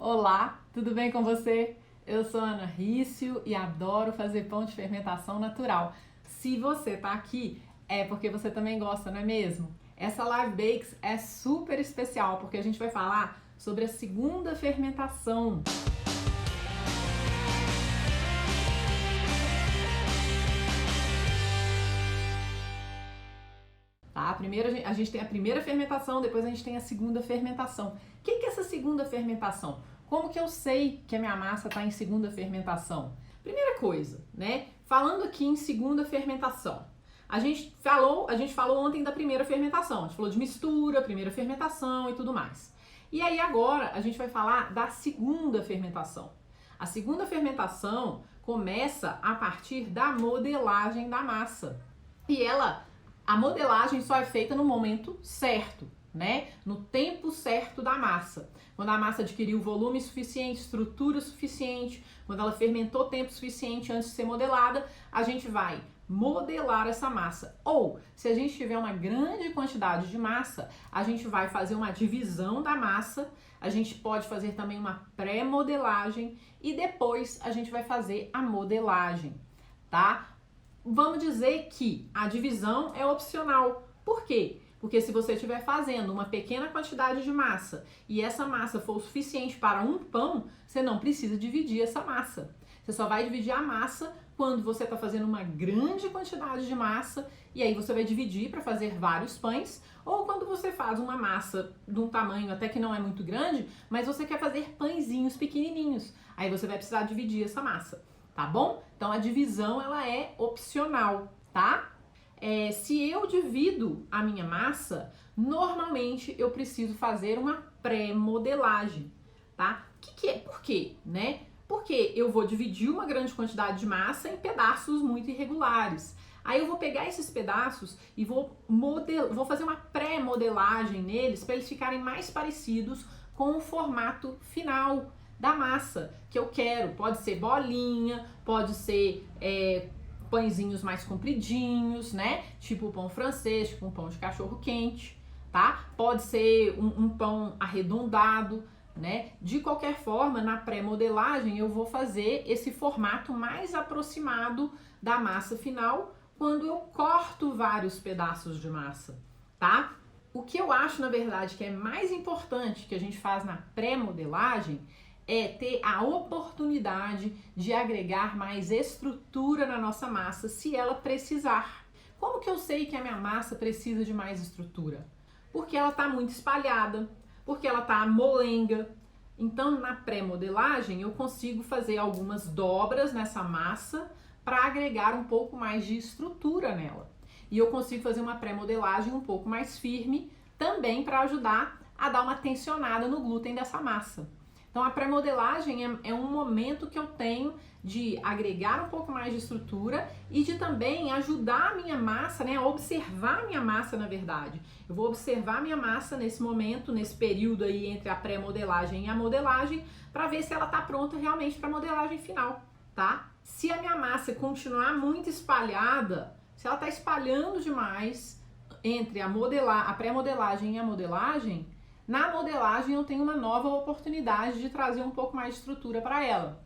Olá, tudo bem com você? Eu sou Ana Rício e adoro fazer pão de fermentação natural. Se você tá aqui, é porque você também gosta, não é mesmo? Essa Live Bakes é super especial porque a gente vai falar sobre a segunda fermentação. Tá? Primeiro a gente tem a primeira fermentação, depois a gente tem a segunda fermentação. O que é essa segunda fermentação? Como que eu sei que a minha massa está em segunda fermentação? Primeira coisa, né? Falando aqui em segunda fermentação, a gente falou ontem da primeira fermentação, a gente falou de mistura, primeira fermentação e tudo mais. E aí agora a gente vai falar da segunda fermentação. A segunda fermentação começa a partir da modelagem da massa. E a modelagem só é feita no momento certo, né? No tempo certo da massa. Quando a massa adquiriu volume suficiente, estrutura suficiente, quando ela fermentou tempo suficiente antes de ser modelada, a gente vai modelar essa massa. Ou, se a gente tiver uma grande quantidade de massa, a gente vai fazer uma divisão da massa, a gente pode fazer também uma pré-modelagem e depois a gente vai fazer a modelagem, tá? Vamos dizer que a divisão é opcional. Por quê? Porque se você estiver fazendo uma pequena quantidade de massa e essa massa for o suficiente para um pão, você não precisa dividir essa massa. Você só vai dividir a massa quando você está fazendo uma grande quantidade de massa e aí você vai dividir para fazer vários pães, ou quando você faz uma massa de um tamanho até que não é muito grande, mas você quer fazer pãezinhos pequenininhos. Aí você vai precisar dividir essa massa. Tá bom? Então a divisão ela é opcional, tá? Se eu divido a minha massa, normalmente eu preciso fazer uma pré-modelagem, tá? Que é? Por quê, né? Porque eu vou dividir uma grande quantidade de massa em pedaços muito irregulares. Aí eu vou pegar esses pedaços e vou fazer uma pré-modelagem neles para eles ficarem mais parecidos com o formato final da massa que eu quero. Pode ser bolinha, pode ser pãezinhos mais compridinhos, né? Tipo o pão francês, tipo um pão de cachorro quente, tá? Pode ser um pão arredondado, né? De qualquer forma, na pré-modelagem eu vou fazer esse formato mais aproximado da massa final quando eu corto vários pedaços de massa, tá? O que eu acho, na verdade, que é mais importante que a gente faz na pré-modelagem é ter a oportunidade de agregar mais estrutura na nossa massa se ela precisar. Como que eu sei que a minha massa precisa de mais estrutura? Porque ela está muito espalhada, porque ela está molenga. Então, na pré-modelagem, eu consigo fazer algumas dobras nessa massa para agregar um pouco mais de estrutura nela. E eu consigo fazer uma pré-modelagem um pouco mais firme também para ajudar a dar uma tensionada no glúten dessa massa. Então a pré-modelagem é um momento que eu tenho de agregar um pouco mais de estrutura e de também ajudar a minha massa, né, a observar a minha massa, na verdade. Eu vou observar a minha massa nesse momento, nesse período aí entre a pré-modelagem e a modelagem, para ver se ela está pronta realmente para a modelagem final, tá? Se a minha massa continuar muito espalhada, se ela está espalhando demais entre a pré-modelagem e a modelagem, na modelagem eu tenho uma nova oportunidade de trazer um pouco mais de estrutura para ela.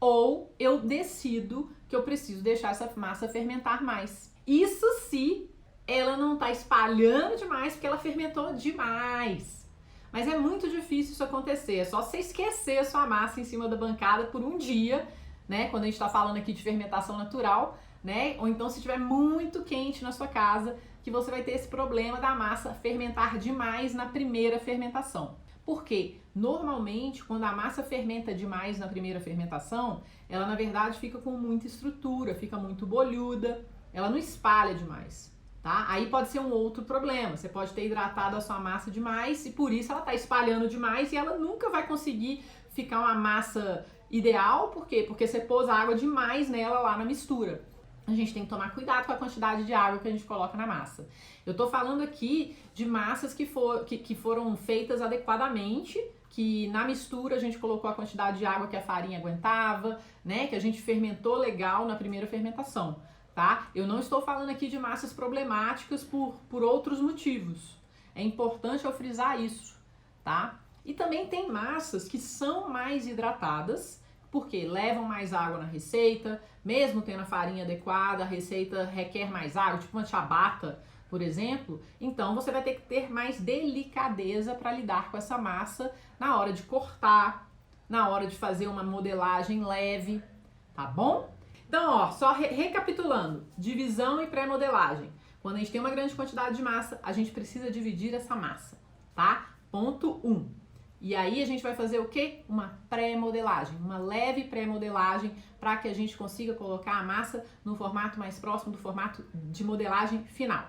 Ou eu decido que eu preciso deixar essa massa fermentar mais. Isso se ela não está espalhando demais, porque ela fermentou demais. Mas é muito difícil isso acontecer. É só você esquecer a sua massa em cima da bancada por um dia, né? Quando a gente está falando aqui de fermentação natural, né? Ou então se estiver muito quente na sua casa, que você vai ter esse problema da massa fermentar demais na primeira fermentação. Porque normalmente quando a massa fermenta demais na primeira fermentação, ela na verdade fica com muita estrutura, fica muito bolhuda, ela não espalha demais, tá? Aí pode ser um outro problema, você pode ter hidratado a sua massa demais e por isso ela está espalhando demais e ela nunca vai conseguir ficar uma massa ideal. Por quê? Porque você pôs água demais nela lá na mistura. A gente tem que tomar cuidado com a quantidade de água que a gente coloca na massa. Eu tô falando aqui de massas que foram feitas adequadamente, que na mistura a gente colocou a quantidade de água que a farinha aguentava, né? Que a gente fermentou legal na primeira fermentação, tá? Eu não estou falando aqui de massas problemáticas por outros motivos. É importante eu frisar isso, tá? E também tem massas que são mais hidratadas, porque levam mais água na receita, mesmo tendo a farinha adequada, a receita requer mais água, tipo uma ciabatta, por exemplo. Então você vai ter que ter mais delicadeza para lidar com essa massa na hora de cortar, na hora de fazer uma modelagem leve, tá bom? Então, ó, só recapitulando, divisão e pré-modelagem. Quando a gente tem uma grande quantidade de massa, a gente precisa dividir essa massa, tá? Ponto 1. E aí a gente vai fazer o quê? Uma pré-modelagem, uma leve pré-modelagem para que a gente consiga colocar a massa no formato mais próximo do formato de modelagem final,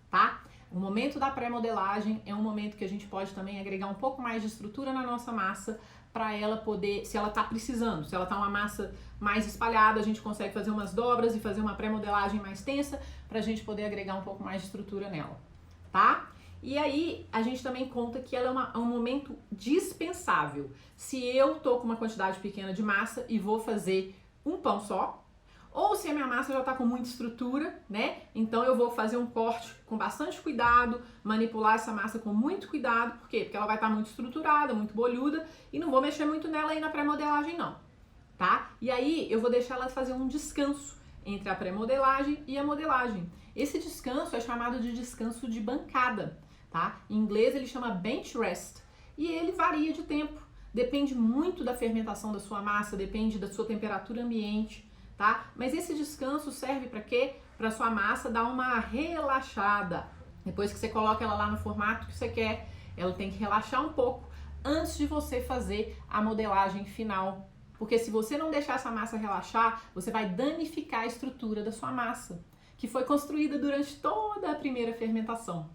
tá? O momento da pré-modelagem é um momento que a gente pode também agregar um pouco mais de estrutura na nossa massa para ela poder, se ela tá precisando, se ela tá uma massa mais espalhada, a gente consegue fazer umas dobras e fazer uma pré-modelagem mais tensa para a gente poder agregar um pouco mais de estrutura nela, tá? E aí, a gente também conta que ela é um momento dispensável. Se eu tô com uma quantidade pequena de massa e vou fazer um pão só, ou se a minha massa já tá com muita estrutura, né? Então eu vou fazer um corte com bastante cuidado, manipular essa massa com muito cuidado. Por quê? Porque ela vai estar muito estruturada, muito bolhuda, e não vou mexer muito nela aí na pré-modelagem não, tá? E aí, eu vou deixar ela fazer um descanso entre a pré-modelagem e a modelagem. Esse descanso é chamado de descanso de bancada. Tá? Em inglês ele chama bench rest e ele varia de tempo, depende muito da fermentação da sua massa, depende da sua temperatura ambiente, tá? Mas esse descanso serve para quê? Para sua massa dar uma relaxada. Depois que você coloca ela lá no formato que você quer, ela tem que relaxar um pouco antes de você fazer a modelagem final. Porque se você não deixar essa massa relaxar, você vai danificar a estrutura da sua massa, que foi construída durante toda a primeira fermentação.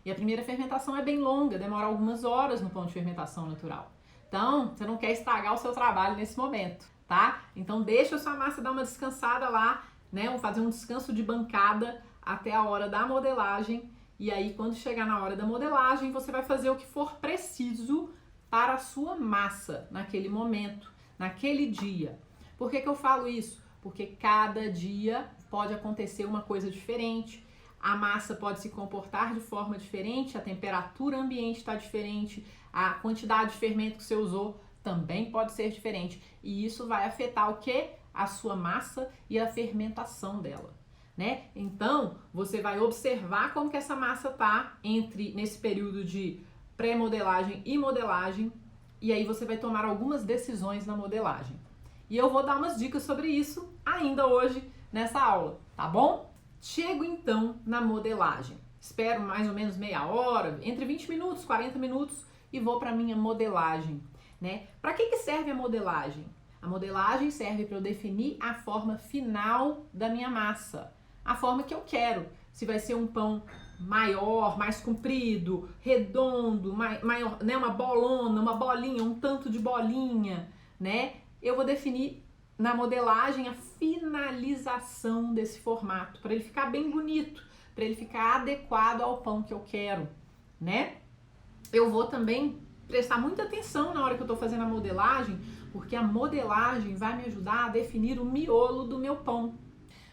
E a primeira fermentação é bem longa, demora algumas horas no pão de fermentação natural. Então, você não quer estragar o seu trabalho nesse momento, tá? Então, deixa a sua massa dar uma descansada lá, né? Vamos fazer um descanso de bancada até a hora da modelagem. E aí, quando chegar na hora da modelagem, você vai fazer o que for preciso para a sua massa naquele momento, naquele dia. Por que que eu falo isso? Porque cada dia pode acontecer uma coisa diferente. A massa pode se comportar de forma diferente, a temperatura ambiente está diferente, a quantidade de fermento que você usou também pode ser diferente. E isso vai afetar o quê? A sua massa e a fermentação dela, né? Então, você vai observar como que essa massa tá nesse período de pré-modelagem e modelagem, e aí você vai tomar algumas decisões na modelagem. E eu vou dar umas dicas sobre isso ainda hoje nessa aula, tá bom? Chego então na modelagem, espero mais ou menos meia hora, entre 20 minutos, 40 minutos e vou para minha modelagem, né? Para que serve a modelagem? A modelagem serve para eu definir a forma final da minha massa, a forma que eu quero, se vai ser um pão maior, mais comprido, redondo, maior, né? Uma bolona, uma bolinha, um tanto de bolinha, né? Eu vou definir na modelagem a finalização desse formato, para ele ficar bem bonito, para ele ficar adequado ao pão que eu quero, né? Eu vou também prestar muita atenção na hora que eu tô fazendo a modelagem, porque a modelagem vai me ajudar a definir o miolo do meu pão.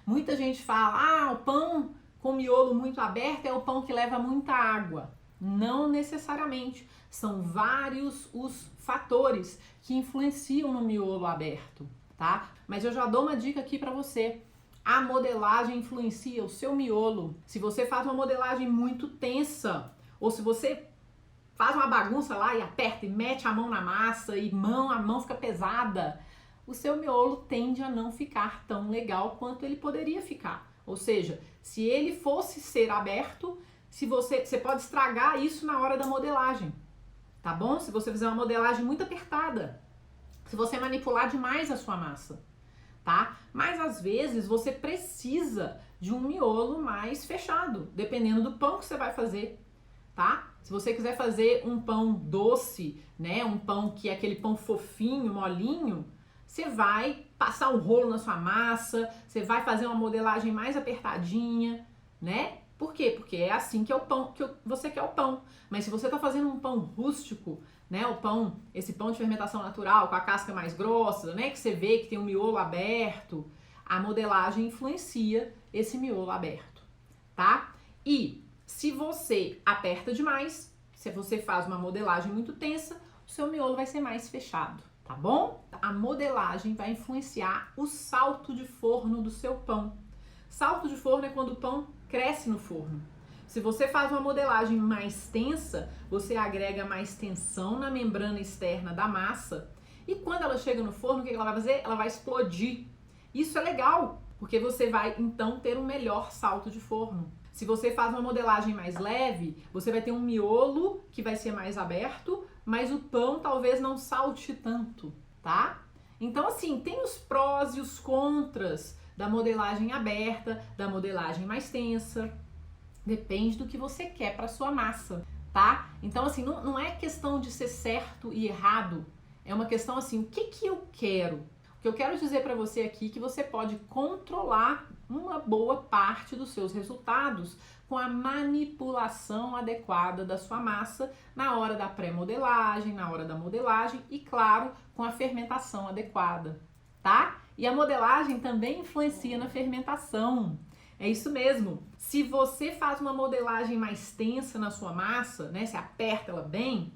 Muita gente fala, o pão com miolo muito aberto é o pão que leva muita água. Não necessariamente, são vários os fatores que influenciam no miolo aberto. Tá? Mas eu já dou uma dica aqui para você. A modelagem influencia o seu miolo. Se você faz uma modelagem muito tensa, ou se você faz uma bagunça lá e aperta e mete a mão na massa e a mão fica pesada, o seu miolo tende a não ficar tão legal quanto ele poderia ficar. Ou seja, se ele fosse ser aberto, você pode estragar isso na hora da modelagem, tá bom? Se você fizer uma modelagem muito apertada, se você manipular demais a sua massa, tá? Mas às vezes você precisa de um miolo mais fechado, dependendo do pão que você vai fazer, tá? Se você quiser fazer um pão doce, né? Um pão que é aquele pão fofinho, molinho, você vai passar um rolo na sua massa, você vai fazer uma modelagem mais apertadinha, né? Por quê? Porque é assim que é o pão, que você quer o pão. Mas se você tá fazendo um pão rústico, né, esse pão de fermentação natural com a casca mais grossa, né, que você vê que tem um miolo aberto, a modelagem influencia esse miolo aberto, tá? E se você aperta demais, se você faz uma modelagem muito tensa, o seu miolo vai ser mais fechado, tá bom? A modelagem vai influenciar o salto de forno do seu pão. Salto de forno é quando o pão cresce no forno. Se você faz uma modelagem mais tensa, você agrega mais tensão na membrana externa da massa e quando ela chega no forno, o que ela vai fazer? Ela vai explodir. Isso é legal, porque você vai então ter um melhor salto de forno. Se você faz uma modelagem mais leve, você vai ter um miolo que vai ser mais aberto, mas o pão talvez não salte tanto, tá? Então assim, tem os prós e os contras da modelagem aberta, da modelagem mais tensa. Depende do que você quer para sua massa, tá? Então assim, não é questão de ser certo e errado. É uma questão assim, o que eu quero? O que eu quero dizer para você aqui é que você pode controlar uma boa parte dos seus resultados com a manipulação adequada da sua massa na hora da pré-modelagem, na hora da modelagem e, claro, com a fermentação adequada, tá? E a modelagem também influencia na fermentação. É isso mesmo. Se você faz uma modelagem mais tensa na sua massa, né, se aperta ela bem,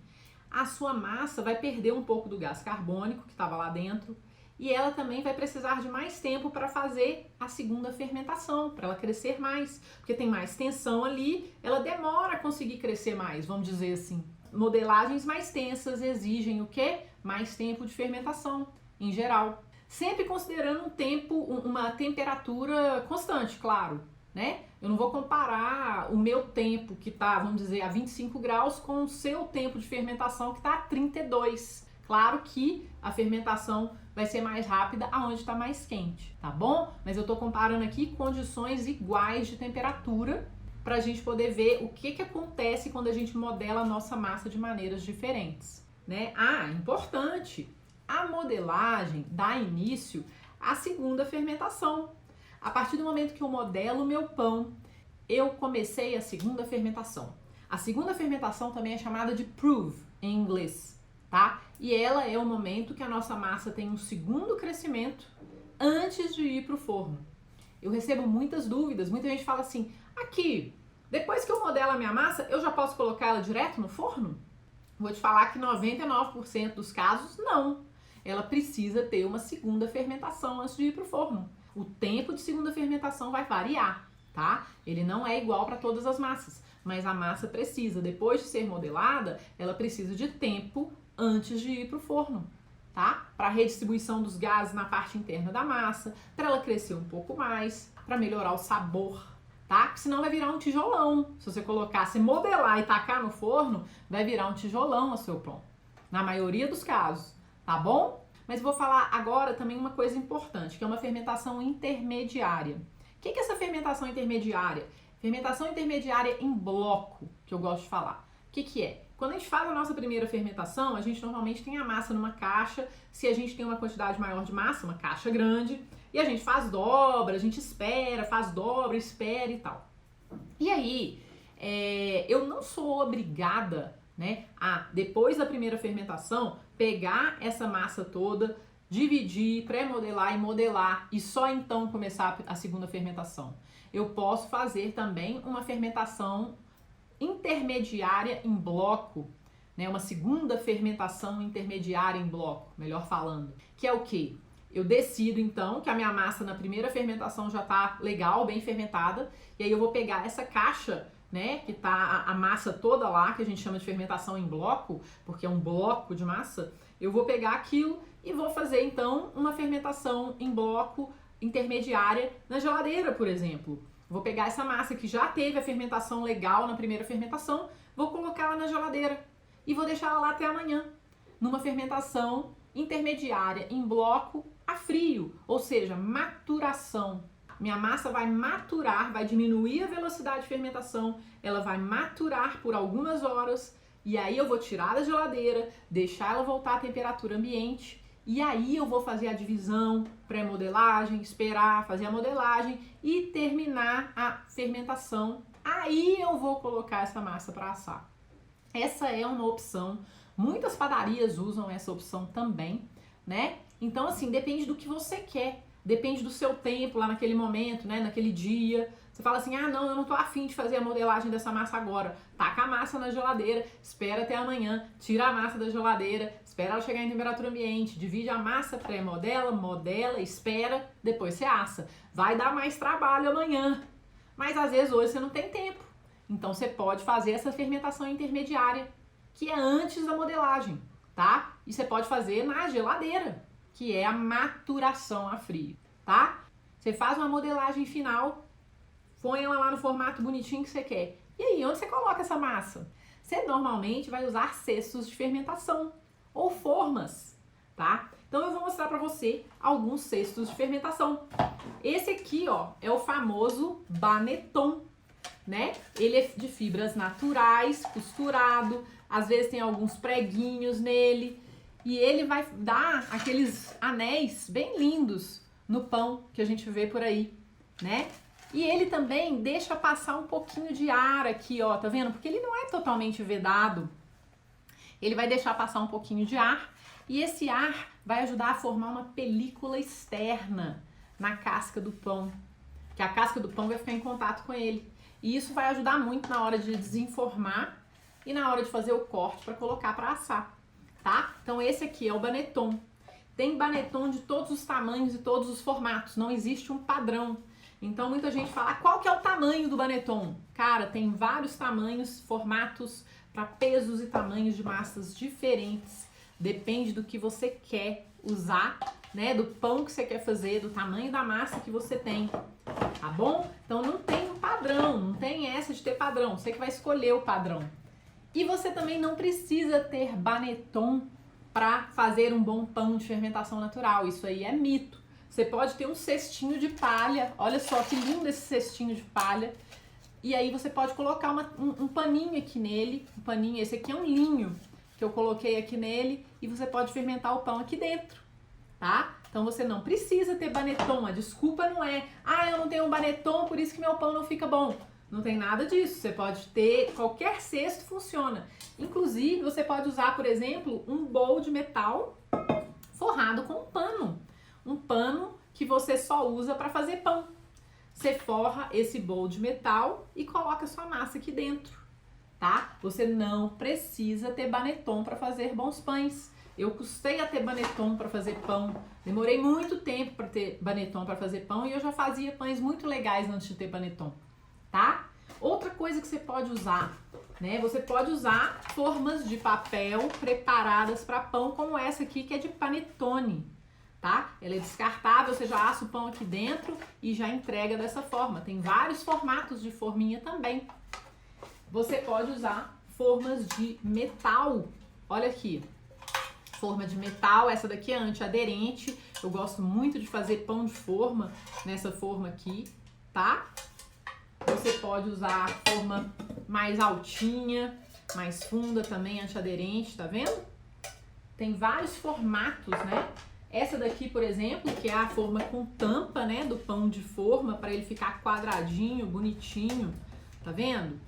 a sua massa vai perder um pouco do gás carbônico que estava lá dentro e ela também vai precisar de mais tempo para fazer a segunda fermentação, para ela crescer mais, porque tem mais tensão ali, ela demora a conseguir crescer mais, vamos dizer assim. Modelagens mais tensas exigem o quê? Mais tempo de fermentação, em geral. Sempre considerando um tempo, uma temperatura constante, claro, né? Eu não vou comparar o meu tempo que tá, vamos dizer, a 25 graus com o seu tempo de fermentação que tá a 32. Claro que a fermentação vai ser mais rápida aonde está mais quente, tá bom? Mas eu tô comparando aqui condições iguais de temperatura para a gente poder ver o que acontece quando a gente modela a nossa massa de maneiras diferentes, né? Ah, importante! A modelagem dá início à segunda fermentação. A partir do momento que eu modelo o meu pão, eu comecei a segunda fermentação. A segunda fermentação também é chamada de prove em inglês, tá? E ela é o momento que a nossa massa tem um segundo crescimento antes de ir para o forno. Eu recebo muitas dúvidas, muita gente fala assim, aqui, depois que eu modelo a minha massa, eu já posso colocar ela direto no forno? Vou te falar que 99% dos casos, não. Ela precisa ter uma segunda fermentação antes de ir para o forno. O tempo de segunda fermentação vai variar, tá? Ele não é igual para todas as massas, mas a massa precisa, depois de ser modelada, ela precisa de tempo antes de ir para o forno, tá? Para redistribuição dos gases na parte interna da massa, para ela crescer um pouco mais, para melhorar o sabor, tá? Porque senão vai virar um tijolão. Se você colocar, se modelar e tacar no forno, vai virar um tijolão o seu pão, na maioria dos casos. Tá bom? Mas vou falar agora também uma coisa importante, que é uma fermentação intermediária. O que é essa fermentação intermediária? Fermentação intermediária em bloco, que eu gosto de falar. O que é? Quando a gente faz a nossa primeira fermentação, a gente normalmente tem a massa numa caixa. Se a gente tem uma quantidade maior de massa, uma caixa grande, e a gente faz dobra, a gente espera, faz dobra, espera e tal. E aí, eu não sou obrigada, né, a, depois da primeira fermentação, pegar essa massa toda, dividir, pré-modelar e modelar e só então começar a segunda fermentação. Eu posso fazer também uma fermentação intermediária em bloco, né, uma segunda fermentação intermediária em bloco, melhor falando, que é o quê? Eu decido então que a minha massa na primeira fermentação já tá legal, bem fermentada, e aí eu vou pegar essa caixa, né, que tá a massa toda lá, que a gente chama de fermentação em bloco, porque é um bloco de massa, eu vou pegar aquilo e vou fazer então uma fermentação em bloco intermediária na geladeira, por exemplo. Vou pegar essa massa que já teve a fermentação legal na primeira fermentação, vou colocar ela na geladeira e vou deixar ela lá até amanhã, numa fermentação intermediária em bloco a frio, ou seja, maturação. Minha massa vai maturar, vai diminuir a velocidade de fermentação, ela vai maturar por algumas horas e aí eu vou tirar da geladeira, deixar ela voltar à temperatura ambiente e aí eu vou fazer a divisão, pré-modelagem, esperar, fazer a modelagem e terminar a fermentação. Aí eu vou colocar essa massa para assar. Essa é uma opção, muitas padarias usam essa opção também, né? Então assim, depende do que você quer. Depende do seu tempo lá naquele momento, né, naquele dia. Você fala assim, ah não, eu não tô afim de fazer a modelagem dessa massa agora. Taca a massa na geladeira, espera até amanhã, tira a massa da geladeira, espera ela chegar em temperatura ambiente, divide a massa pré-modela, modela, espera, depois você assa. Vai dar mais trabalho amanhã, mas às vezes hoje você não tem tempo. Então você pode fazer essa fermentação intermediária, que é antes da modelagem, tá? E você pode fazer na geladeira, que é a maturação a frio, tá? Você faz uma modelagem final, põe ela lá no formato bonitinho que você quer. E aí, onde você coloca essa massa? Você normalmente vai usar cestos de fermentação ou formas, tá? Então eu vou mostrar para você alguns cestos de fermentação. Esse aqui, ó, é o famoso Baneton, né? Ele é de fibras naturais, costurado, às vezes tem alguns preguinhos nele e ele vai dar aqueles anéis bem lindos no pão que a gente vê por aí, né? E ele também deixa passar um pouquinho de ar aqui, ó, tá vendo? Porque ele não é totalmente vedado. Ele vai deixar passar um pouquinho de ar e esse ar vai ajudar a formar uma película externa na casca do pão, que a casca do pão vai ficar em contato com ele. E isso vai ajudar muito na hora de desenformar e na hora de fazer o corte para colocar para assar, tá? Então esse aqui é o Baneton. Tem Baneton de todos os tamanhos e todos os formatos, não existe um padrão. Então muita gente fala, qual que é o tamanho do Baneton? Cara, tem vários tamanhos, formatos para pesos e tamanhos de massas diferentes. Depende do que você quer usar, né? Do pão que você quer fazer, do tamanho da massa que você tem, tá bom? Então não tem um padrão, não tem essa de ter padrão, você que vai escolher o padrão. E você também não precisa ter Baneton para fazer um bom pão de fermentação natural, isso aí é mito. Você pode ter um cestinho de palha, olha só que lindo esse cestinho de palha, e aí você pode colocar um paninho aqui nele, um paninho, esse aqui é um linho que eu coloquei aqui nele, e você pode fermentar o pão aqui dentro, tá? Então você não precisa ter Baneton, a desculpa não é, ah, eu não tenho um Baneton, por isso que meu pão não fica bom. Não tem nada disso, você pode ter, qualquer cesto funciona. Inclusive, você pode usar, por exemplo, um bowl de metal forrado com um pano que você só usa para fazer pão. Você forra esse bowl de metal e coloca sua massa aqui dentro, tá? Você não precisa ter Baneton para fazer bons pães. Eu custei a ter Baneton para fazer pão, demorei muito tempo para ter Baneton para fazer pão e eu já fazia pães muito legais antes de ter Baneton, tá? Outra coisa que você pode usar, né? Você pode usar formas de papel preparadas para pão, como essa aqui que é de panetone, tá? Ela é descartável, você já assa o pão aqui dentro e já entrega dessa forma. Tem vários formatos de forminha também. Você pode usar formas de metal, olha aqui. Forma de metal, essa daqui é antiaderente. Eu gosto muito de fazer pão de forma nessa forma aqui, tá? Você pode usar a forma mais altinha, mais funda também, antiaderente, tá vendo? Tem vários formatos, né? Essa daqui, por exemplo, que é a forma com tampa, né, do pão de forma, para ele ficar quadradinho, bonitinho, tá vendo?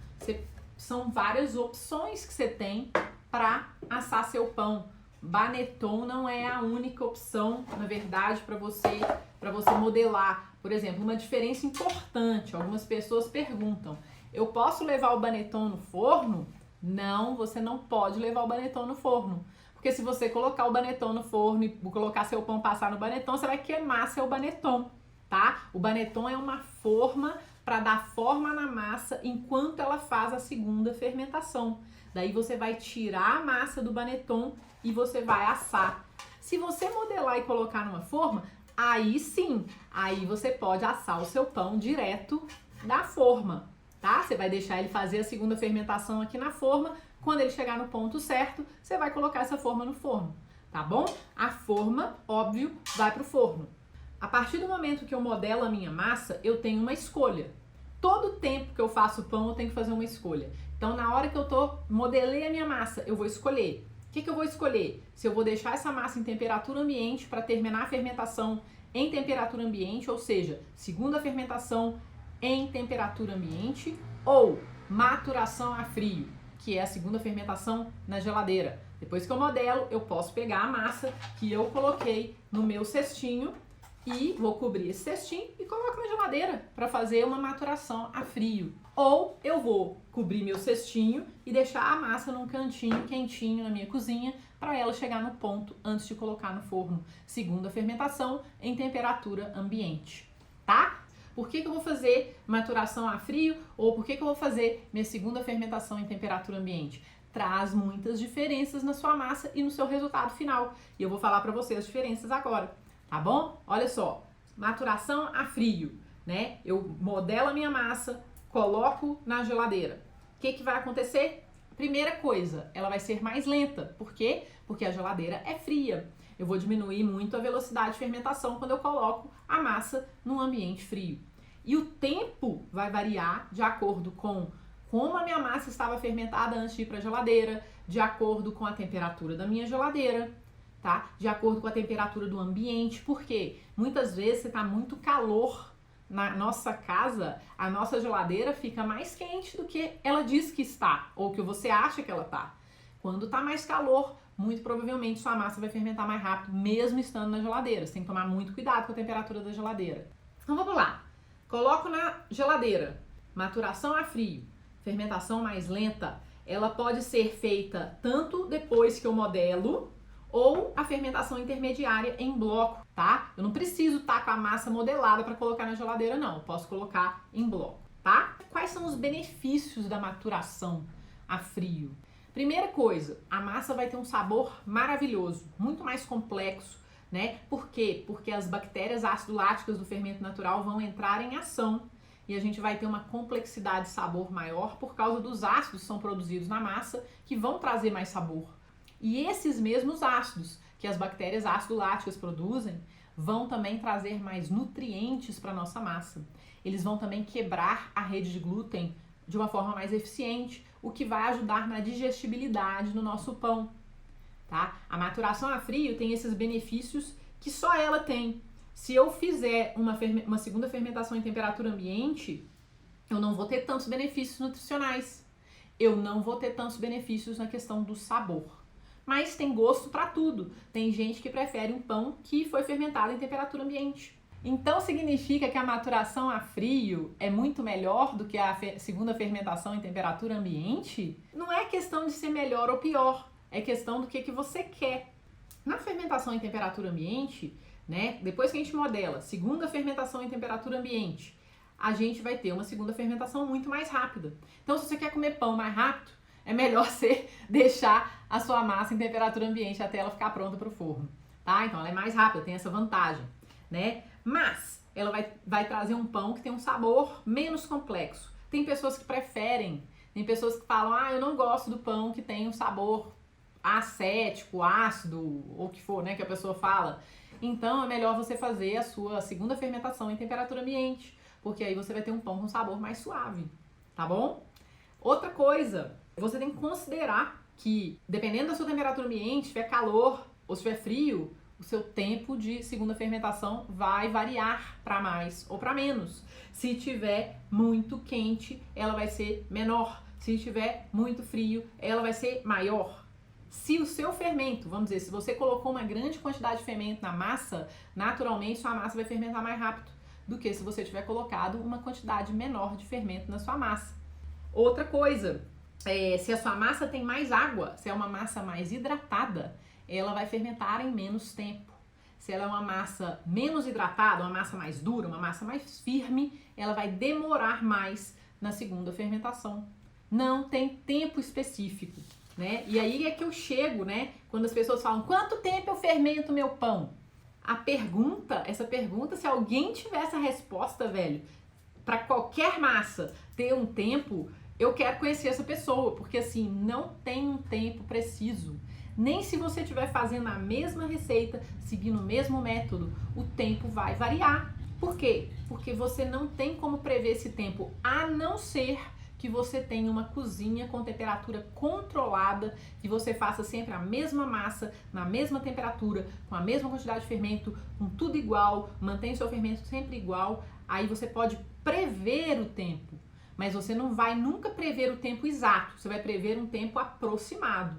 São várias opções que você tem para assar seu pão. Baneton não é a única opção, na verdade, para você modelar. Por exemplo, uma diferença importante, algumas pessoas perguntam, eu posso levar o Baneton no forno? Não, você não pode levar o Baneton no forno. Porque se você colocar o Baneton no forno e colocar seu pão passar no Baneton, você vai queimar seu Baneton, tá? O Baneton é uma forma para dar forma na massa enquanto ela faz a segunda fermentação. Daí você vai tirar a massa do Baneton e você vai assar. Se você modelar e colocar numa forma, aí sim, aí você pode assar o seu pão direto da forma, tá? Você vai deixar ele fazer a segunda fermentação aqui na forma. Quando ele chegar no ponto certo, você vai colocar essa forma no forno, tá bom? A forma, óbvio, vai pro forno. A partir do momento que eu modelo a minha massa, eu tenho uma escolha. Todo tempo que eu faço pão, eu tenho que fazer uma escolha. Então, na hora que eu modelei a minha massa, eu vou escolher. O que eu vou escolher? Se eu vou deixar essa massa em temperatura ambiente para terminar a fermentação em temperatura ambiente, ou seja, segunda fermentação em temperatura ambiente, ou maturação a frio, que é a segunda fermentação na geladeira. Depois que eu modelo, eu posso pegar a massa que eu coloquei no meu cestinho e vou cobrir esse cestinho e coloco na geladeira para fazer uma maturação a frio. Ou eu vou cobrir meu cestinho e deixar a massa num cantinho quentinho na minha cozinha para ela chegar no ponto antes de colocar no forno. Segunda fermentação em temperatura ambiente, tá? Por que eu vou fazer maturação a frio ou por que eu vou fazer minha segunda fermentação em temperatura ambiente? Traz muitas diferenças na sua massa e no seu resultado final. E eu vou falar para você as diferenças agora, tá bom? Olha só, maturação a frio, né? Eu modelo a minha massa, coloco na geladeira. O que vai acontecer? Primeira coisa, ela vai ser mais lenta. Por quê? Porque a geladeira é fria. Eu vou diminuir muito a velocidade de fermentação quando eu coloco a massa num ambiente frio. E o tempo vai variar de acordo com como a minha massa estava fermentada antes de ir para a geladeira, de acordo com a temperatura da minha geladeira, tá? De acordo com a temperatura do ambiente. Por quê? Muitas vezes você tá muito calor na nossa casa, a nossa geladeira fica mais quente do que ela diz que está, ou que você acha que ela tá. Quando tá mais calor, muito provavelmente sua massa vai fermentar mais rápido, mesmo estando na geladeira. Você tem que tomar muito cuidado com a temperatura da geladeira. Então vamos lá. Coloco na geladeira, maturação a frio, fermentação mais lenta. Ela pode ser feita tanto depois que eu modelo, ou a fermentação intermediária em bloco, tá? Eu não preciso estar com a massa modelada para colocar na geladeira, não. Eu posso colocar em bloco, tá? Quais são os benefícios da maturação a frio? Primeira coisa, a massa vai ter um sabor maravilhoso, muito mais complexo, né? Por quê? Porque as bactérias ácido-láticas do fermento natural vão entrar em ação e a gente vai ter uma complexidade de sabor maior por causa dos ácidos que são produzidos na massa que vão trazer mais sabor. E esses mesmos ácidos que as bactérias ácido-láticas produzem vão também trazer mais nutrientes para a nossa massa. Eles vão também quebrar a rede de glúten de uma forma mais eficiente, o que vai ajudar na digestibilidade do nosso pão, tá? A maturação a frio tem esses benefícios que só ela tem. Se eu fizer uma segunda fermentação em temperatura ambiente, eu não vou ter tantos benefícios nutricionais. Eu não vou ter tantos benefícios na questão do sabor. Mas tem gosto para tudo. Tem gente que prefere um pão que foi fermentado em temperatura ambiente. Então significa que a maturação a frio é muito melhor do que a segunda fermentação em temperatura ambiente? Não é questão de ser melhor ou pior, é questão do que você quer. Na fermentação em temperatura ambiente, né, depois que a gente modela segunda fermentação em temperatura ambiente, a gente vai ter uma segunda fermentação muito mais rápida. Então se você quer comer pão mais rápido, é melhor você deixar a sua massa em temperatura ambiente até ela ficar pronta para o forno, tá? Então ela é mais rápida, tem essa vantagem, né? Mas ela vai trazer um pão que tem um sabor menos complexo. Tem pessoas que preferem, tem pessoas que falam, eu não gosto do pão que tem um sabor acético, ácido, ou o que for, né, que a pessoa fala. Então é melhor você fazer a sua segunda fermentação em temperatura ambiente, porque aí você vai ter um pão com sabor mais suave, tá bom? Outra coisa, você tem que considerar que, dependendo da sua temperatura ambiente, se tiver calor ou se tiver frio, o seu tempo de segunda fermentação vai variar para mais ou para menos. Se tiver muito quente, ela vai ser menor. Se tiver muito frio, ela vai ser maior. Se o seu fermento, vamos dizer, se você colocou uma grande quantidade de fermento na massa, naturalmente sua massa vai fermentar mais rápido do que se você tiver colocado uma quantidade menor de fermento na sua massa. Outra coisa, se a sua massa tem mais água, se é uma massa mais hidratada, ela vai fermentar em menos tempo. Se ela é uma massa menos hidratada, uma massa mais dura, uma massa mais firme, ela vai demorar mais na segunda fermentação. Não tem tempo específico, né? E aí é que eu chego, né? Quando as pessoas falam, quanto tempo eu fermento meu pão? Essa pergunta, se alguém tiver essa resposta, velho, para qualquer massa ter um tempo, eu quero conhecer essa pessoa, porque assim, não tem um tempo preciso. Nem se você estiver fazendo a mesma receita, seguindo o mesmo método, o tempo vai variar. Por quê? Porque você não tem como prever esse tempo, a não ser que você tenha uma cozinha com temperatura controlada, que você faça sempre a mesma massa, na mesma temperatura, com a mesma quantidade de fermento, com tudo igual, mantenha o seu fermento sempre igual, aí você pode prever o tempo, mas você não vai nunca prever o tempo exato, você vai prever um tempo aproximado.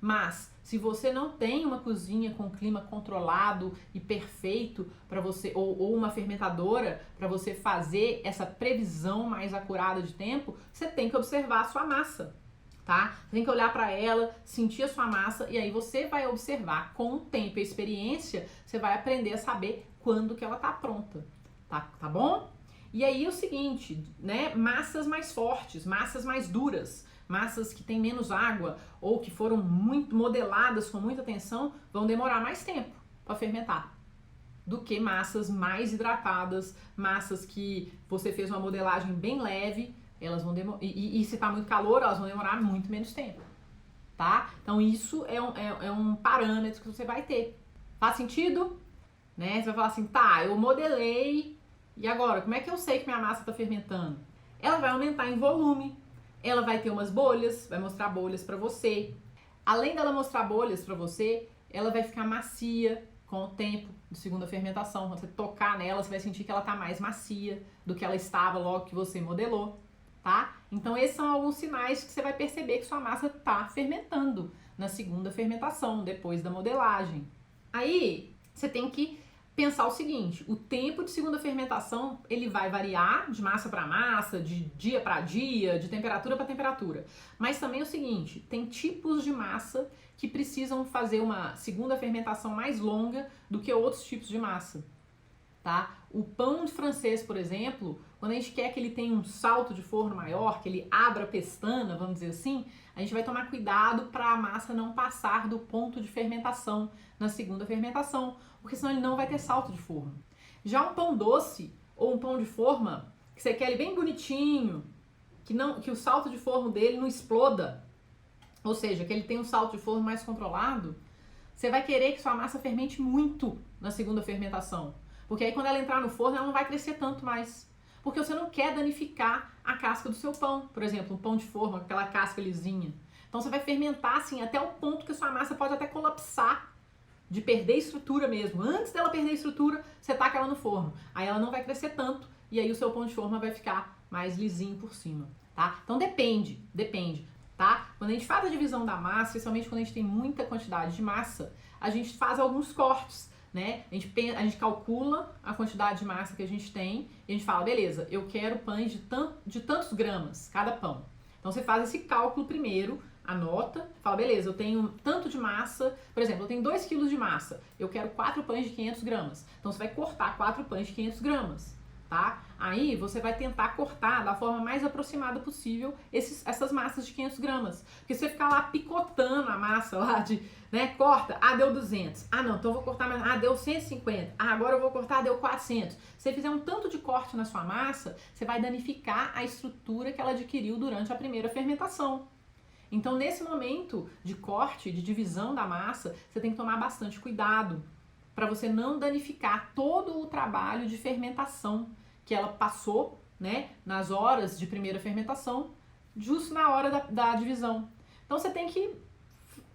Mas se você não tem uma cozinha com clima controlado e perfeito para você, ou uma fermentadora para você fazer essa previsão mais acurada de tempo, você tem que observar a sua massa, tá? Você tem que olhar para ela, sentir a sua massa, e aí você vai observar com o tempo e a experiência, você vai aprender a saber quando que ela tá pronta, tá bom? E aí é o seguinte, né? Massas mais fortes, massas mais duras, massas que têm menos água ou que foram muito modeladas com muita atenção, vão demorar mais tempo para fermentar do que massas mais hidratadas, massas que você fez uma modelagem bem leve, elas vão demorar, e se tá muito calor, elas vão demorar muito menos tempo, tá? Então isso é um parâmetro que você vai ter. Faz sentido? Né? Você vai falar assim, tá, eu modelei, e agora, como é que eu sei que minha massa tá fermentando? Ela vai aumentar em volume, ela vai ter umas bolhas, vai mostrar bolhas para você. Além dela mostrar bolhas para você, ela vai ficar macia com o tempo de segunda fermentação. Quando você tocar nela, você vai sentir que ela tá mais macia do que ela estava logo que você modelou, tá? Então esses são alguns sinais que você vai perceber que sua massa tá fermentando na segunda fermentação, depois da modelagem. Aí você tem que pensar o seguinte, o tempo de segunda fermentação, ele vai variar de massa para massa, de dia para dia, de temperatura para temperatura. Mas também é o seguinte, tem tipos de massa que precisam fazer uma segunda fermentação mais longa do que outros tipos de massa, tá? O pão de francês, por exemplo, quando a gente quer que ele tenha um salto de forno maior, que ele abra a pestana, vamos dizer assim, a gente vai tomar cuidado para a massa não passar do ponto de fermentação na segunda fermentação, porque senão ele não vai ter salto de forno. Já um pão doce ou um pão de forma, que você quer ele bem bonitinho, que o salto de forno dele não exploda, ou seja, que ele tenha um salto de forno mais controlado, você vai querer que sua massa fermente muito na segunda fermentação, porque aí quando ela entrar no forno ela não vai crescer tanto mais, porque você não quer danificar a casca do seu pão, por exemplo, um pão de forma, aquela casca lisinha. Então você vai fermentar assim até o ponto que a sua massa pode até colapsar, de perder estrutura mesmo. Antes dela perder estrutura, você taca ela no forno. Aí ela não vai crescer tanto e aí o seu pão de forma vai ficar mais lisinho por cima, tá? Então depende, tá? Quando a gente faz a divisão da massa, especialmente quando a gente tem muita quantidade de massa, a gente faz alguns cortes, né? A gente calcula a quantidade de massa que a gente tem e a gente fala, beleza, eu quero pães de tantos gramas cada pão. Então você faz esse cálculo primeiro, anota, fala, beleza, eu tenho tanto de massa, por exemplo, eu tenho 2 kg de massa, eu quero 4 pães de 500 gramas. Então você vai cortar 4 pães de 500 gramas, tá? Aí você vai tentar cortar da forma mais aproximada possível essas massas de 500 gramas. Porque se você ficar lá picotando a massa lá né, corta, deu 200. Não, então eu vou cortar mais, deu 150. Agora eu vou cortar, deu 400. Se você fizer um tanto de corte na sua massa, você vai danificar a estrutura que ela adquiriu durante a primeira fermentação. Então, nesse momento de corte, de divisão da massa, você tem que tomar bastante cuidado para você não danificar todo o trabalho de fermentação que ela passou, né, nas horas de primeira fermentação, justo na hora da divisão. Então, você tem que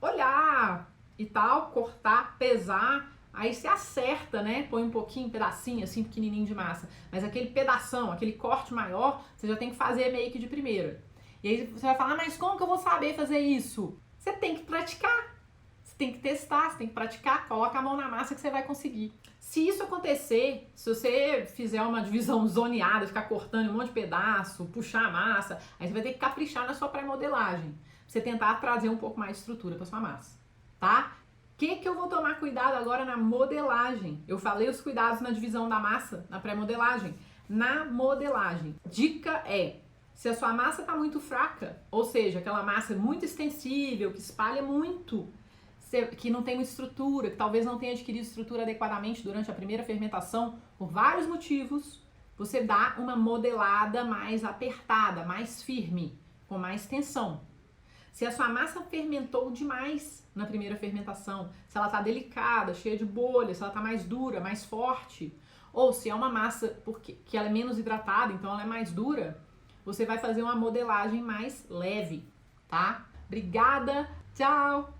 olhar e tal, cortar, pesar, aí você acerta, né, põe um pouquinho, pedacinho, assim, pequenininho de massa, mas aquele pedação, aquele corte maior, você já tem que fazer meio que de primeira. E aí você vai falar, mas como que eu vou saber fazer isso? Você tem que praticar, você tem que testar, você tem que praticar, coloca a mão na massa que você vai conseguir. Se isso acontecer, se você fizer uma divisão zoneada, ficar cortando um monte de pedaço, puxar a massa, aí você vai ter que caprichar na sua pré-modelagem, pra você tentar trazer um pouco mais de estrutura para sua massa, tá? O que eu vou tomar cuidado agora na modelagem? Eu falei os cuidados na divisão da massa, na pré-modelagem. Na modelagem, dica é, se a sua massa está muito fraca, ou seja, aquela massa muito extensível, que espalha muito, que não tem uma estrutura, que talvez não tenha adquirido estrutura adequadamente durante a primeira fermentação, por vários motivos, você dá uma modelada mais apertada, mais firme, com mais tensão. Se a sua massa fermentou demais na primeira fermentação, se ela está delicada, cheia de bolhas, se ela está mais dura, mais forte, ou se é uma massa que ela é menos hidratada, então ela é mais dura, você vai fazer uma modelagem mais leve, tá? Obrigada, tchau!